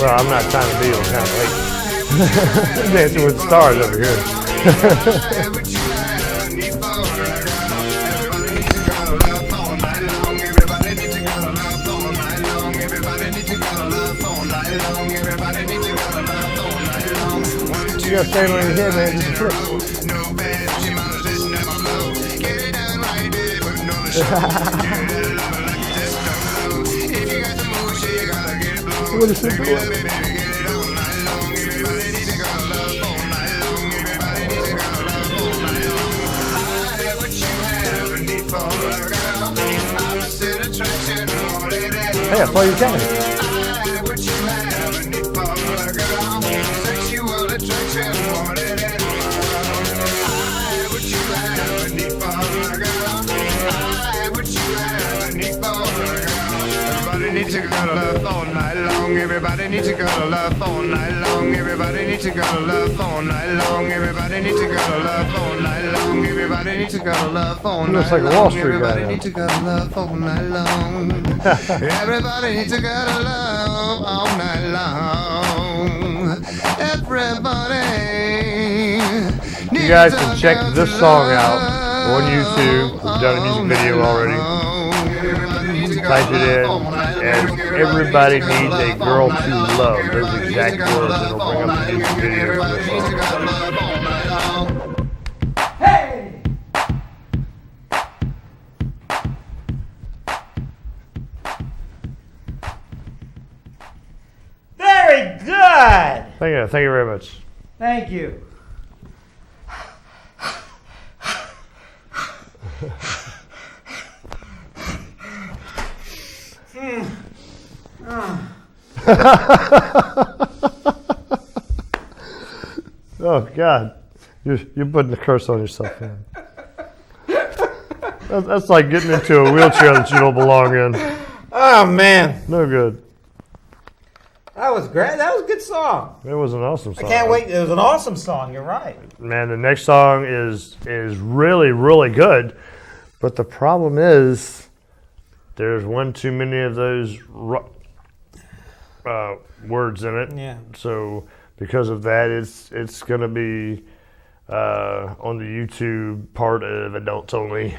Well, I'm not trying to be on kind of late. Dancing with the stars over here. You gotta stand on your head, man. Just a flip. What is it doing? Hey, I saw you coming. Everybody needs to go to love all night long. Everybody needs to go to love all night long. Everybody needs to go to love all night long. Everybody needs to go to love all night long. Everybody needs to go to love all night long. Looks like a Wall Street guy. Everybody needs to go to love all night long. Everybody needs to go to love all night long. Everybody. You guys can check this song out on YouTube. We've done a music video already. Type it in, and everybody needs a girl to love. Those exact words, and it'll bring up the music video for the song. Hey! Very good. Thank you very much. Thank you. Oh God, you're putting a curse on yourself, man. That's like getting into a wheelchair that you don't belong in. Oh man, No good. that was great. That was a good song. It was an awesome song. I can't wait. It was an awesome song. You're right. Man, the next song is really, really good. But the problem is there's one too many of those words in it. Yeah. So because of that, it's going to be on the YouTube part of Adults Only.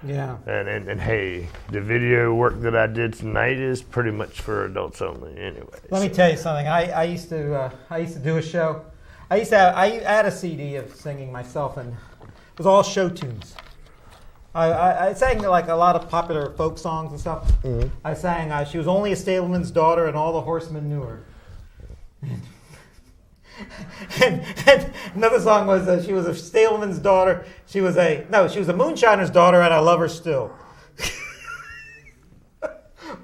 Yeah. And hey, the video work that I did tonight is pretty much for Adults Only anyway. Let me tell you something. I used to do a show. I had a CD of singing myself, and it was all show tunes. I sang like a lot of popular folk songs and stuff. Mm-hmm. I sang She Was Only a Stableman's Daughter and All the Horsemen Knew Her. and another song was She Was a Stableman's Daughter. She was a moonshiner's daughter, and I love her still.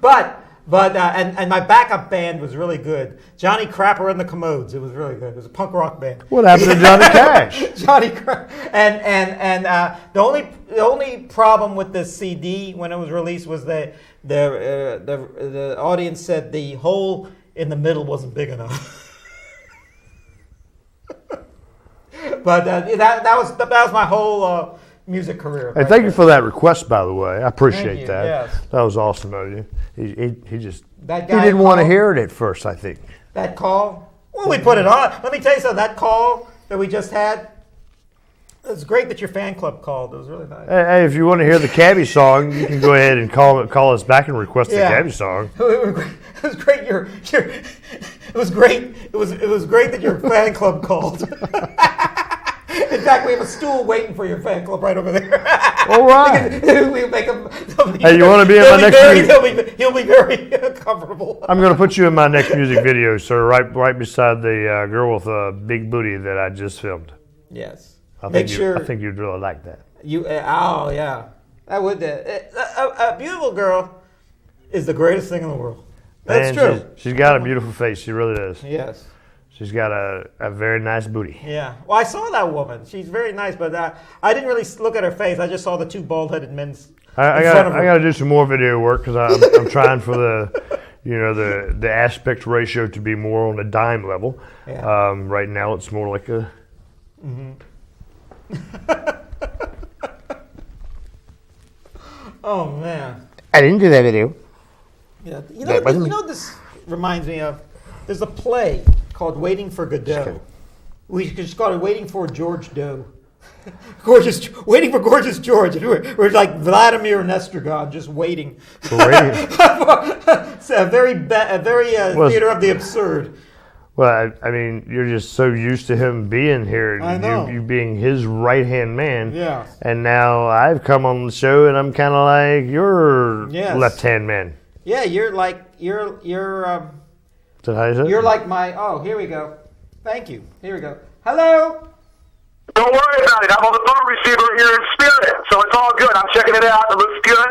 But my backup band was really good. Johnny Crapper and the Commodes. It was really good. It was a punk rock band. What happened to Johnny Cash? Johnny Crapper. And the only problem with the CD when it was released was the audience said the hole in the middle wasn't big enough. But that was my whole music career. Hey, thank you for that request, by the way. I appreciate that. Yes. That was awesome of you. He didn't want to hear it at first, I think. That call? Well, we put it on. Let me tell you something. That call that we just had, it was great that your fan club called. It was really nice. Hey, if you want to hear the Cabby song, you can go ahead and call us back and request the Cabby song. It was great. It was great. It was great that your fan club called. In fact, we have a stool waiting for your fan club right over there. All right. We make him. Hey, you want to be in my next? He'll be very comfortable. I'm going to put you in my next music video, sir. Right beside the girl with a big booty that I just filmed. Yes. I think you'd really like that. Yeah. I would. A beautiful girl is the greatest thing in the world. That's true. She's got a beautiful face. She really does. Yes. She's got a very nice booty. Yeah. Well, I saw that woman. She's very nice, but I didn't really look at her face. I just saw the two bald-headed men. I got to do some more video work because I'm trying for the aspect ratio to be more on a dime level. Yeah. Right now, it's more like a. Mm-hmm. Oh man. I didn't do that video. Yeah. You know this reminds me of. There's a play called Waiting for Godot. We just call it Waiting for George Doe. Waiting for Gorgeous George. We're like Vladimir and Estragon, just waiting. It's a very theater of the absurd. Well, I mean, you're just so used to him being here, I know. You being his right-hand man. Yeah. And now I've come on the show, and I'm kind of like your left-hand man. Yeah, you're Is that how you said it? You're like my. Oh, here we go. Thank you. Here we go. Hello. Don't worry about it. I'm on the phone receiver here in spirit, so it's all good. I'm checking it out. It looks good.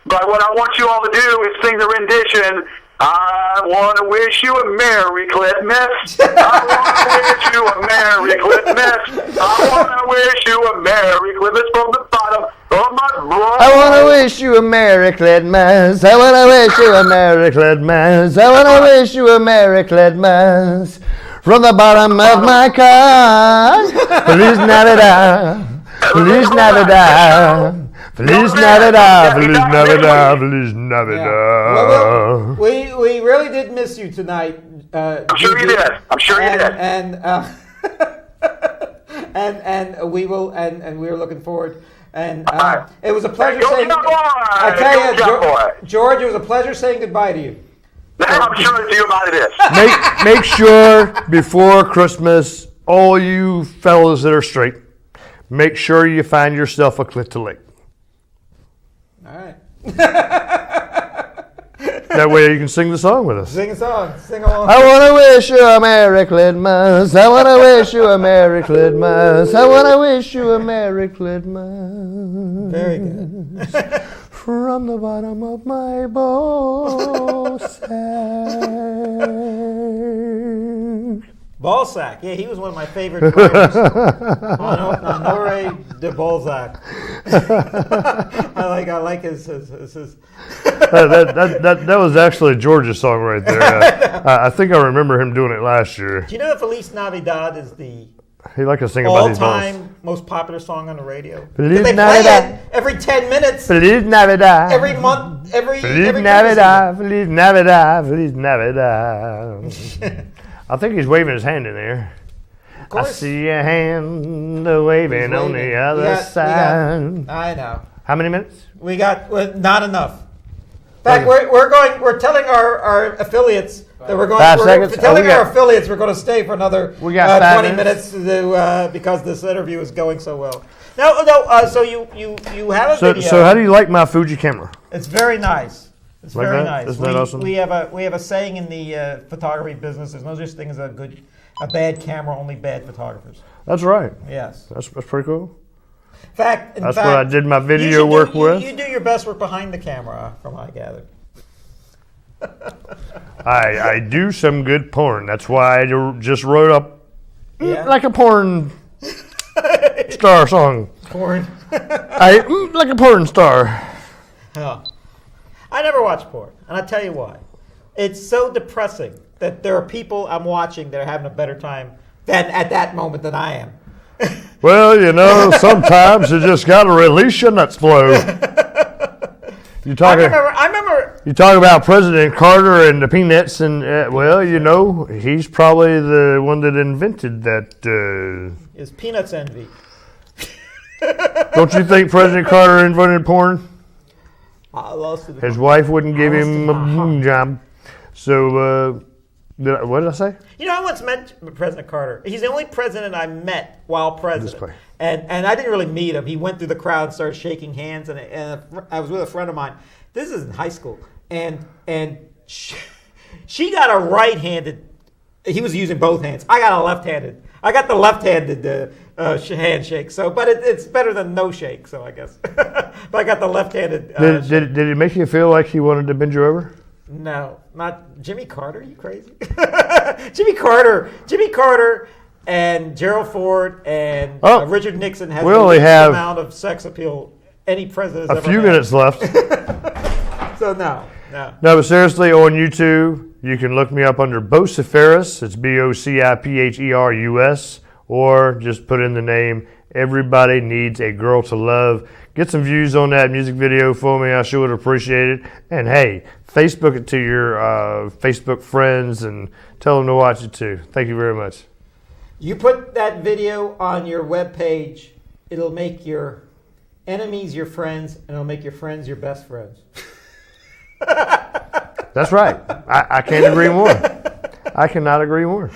But what I want you all to do is sing the rendition. I want to wish you a Merry Christmas. I want to wish you a Merry Christmas. I want to wish you a Merry Christmas from the bottom of my brain. I want to wish you a Merry Christmas. I want to wish you a Merry Christmas. I want to wish you a Merry Christmas from the bottom of my car. Feliz Navidad. Feliz Navidad. Feliz Navidad, Feliz Navidad, Feliz Navidad. Well, we really did miss you tonight. I'm sure you did. And we will, and we're looking forward. And it was a pleasure saying. I tell you, George, it was a pleasure saying goodbye to you. I'm sure to you about it is. Make sure before Christmas, all you fellas that are straight, make sure you find yourself a clit to lick. All right. That way you can sing the song with us. Sing a song. Sing along. I want to wish you a Merry Christmas. I want to wish you a Merry Christmas. I want to wish you a Merry Christmas. Very good. From the bottom of my ball sack. Balzac. Yeah, he was one of my favorite players. Honoré de Balzac. I like his. That was actually George's song right there. I think I remember him doing it last year. Do you know that Feliz Navidad is the he liked to sing about these songs. all-time most popular song on the radio? Feliz they Navidad. play it every 10 minutes. Feliz Navidad. Every month. Feliz Navidad. Feliz Navidad. Feliz Navidad. I think he's waving his hand in there. course. I see a hand waving on the other side. I know. How many minutes? We got not enough. In fact, we're telling our affiliates that we're going. 5 We're seconds? telling our affiliates we're going to stay for another We got 20 minutes to, because this interview is going so well. No. So you have a video. So how do you like my Fuji camera? It's very nice. It's Like very that? nice. Isn't that awesome? We have a saying in the photography business. There's no such thing as a bad camera, only bad photographers. That's right. Yes. That's pretty cool. In fact, That's what I did my video you should work with. You do your best work behind the camera, from what I gather. I do some good porn. That's why I just wrote up like a porn star song. Porn. Like a porn star. Oh. I never watch porn, and I'll tell you why. It's so depressing that there are people I'm watching that are having a better time at that moment than I am. Well, sometimes you just got to release your nuts flow. I remember. You talk about President Carter and the peanuts, and he's probably the one that invented that. Is peanuts envy? Don't you think President Carter invented porn? His wife wouldn't give him a job. So, what did I say? I once met President Carter. He's the only president I met while president. And I didn't really meet him. He went through the crowd and started shaking hands. And I was with a friend of mine. This is in high school. And she got a right-handed. He was using both hands. I got a left-handed. I got the left-handed handshake. So, but it's better than no shake. So I guess. But I got the left-handed. Did it make you feel like he wanted to bend you over? No, not Jimmy Carter. Are you crazy? Jimmy Carter, and Gerald Ford and Richard Nixon has the least amount of sex appeal any president has ever had. A few minutes left. So no. No, but seriously, on YouTube, you can look me up under Bociferus. It's Bocipherus, or just put in the name Everybody Needs a Girl to Love. Get some views on that music video for me. I sure would appreciate it. And hey, Facebook it to your Facebook friends and tell them to watch it too. Thank you very much. You put that video on your webpage, it'll make your enemies your friends, and it'll make your friends your best friends. That's right. I can't agree more. I cannot agree more.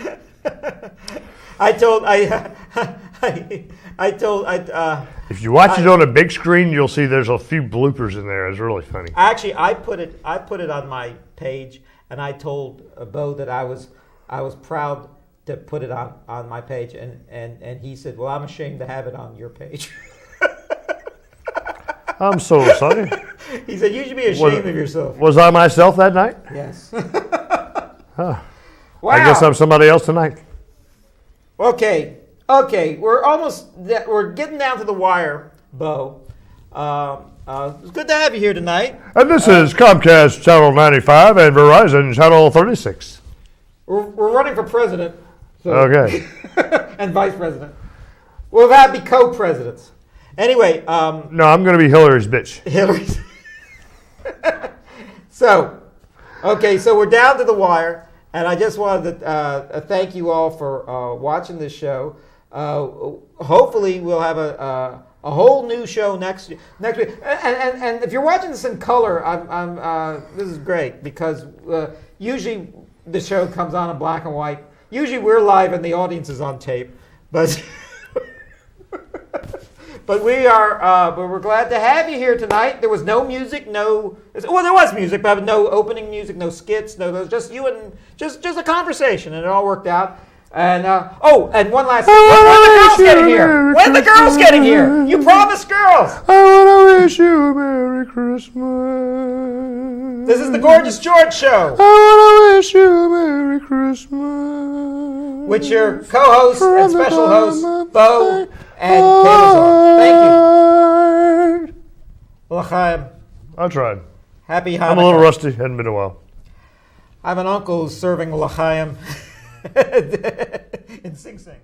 If you watch it on a big screen, you'll see there's a few bloopers in there. It's really funny. Actually, I put it on my page, and I told Bo that I was proud to put it on my page, and he said, "Well, I'm ashamed to have it on your page." I'm so sorry. He said, "You should be ashamed of yourself." Was I myself that night? Yes. Wow. I guess I'm somebody else tonight. Okay. We're getting down to the wire, Bo. It's good to have you here tonight. And this is Comcast Channel 95 and Verizon Channel 36. We're running for president. So Okay. And vice president. We'll have to be co-presidents. Anyway. No, I'm going to be Hillary's bitch. Hillary's. So we're down to the wire, and I just wanted to thank you all for watching this show. Hopefully, we'll have a whole new show next week. And if you're watching this in color, this is great because usually the show comes on in black and white. Usually we're live and the audience is on tape, but. But we're glad to have you here tonight. There was no music, there was music, but no opening music, no skits, just you and just a conversation, and it all worked out. And and one last thing. When the girls getting here? You promised girls. I want to wish you a Merry Christmas. This is the Gorgeous George Show. I want to wish you a Merry Christmas. With your co-host and special host, Bo and Lazar. Thank you. L'chaim. I tried. Happy Hanukkah. I'm a little rusty. Hadn't been a while. I have an uncle who's serving l'chaim in Sing Sing.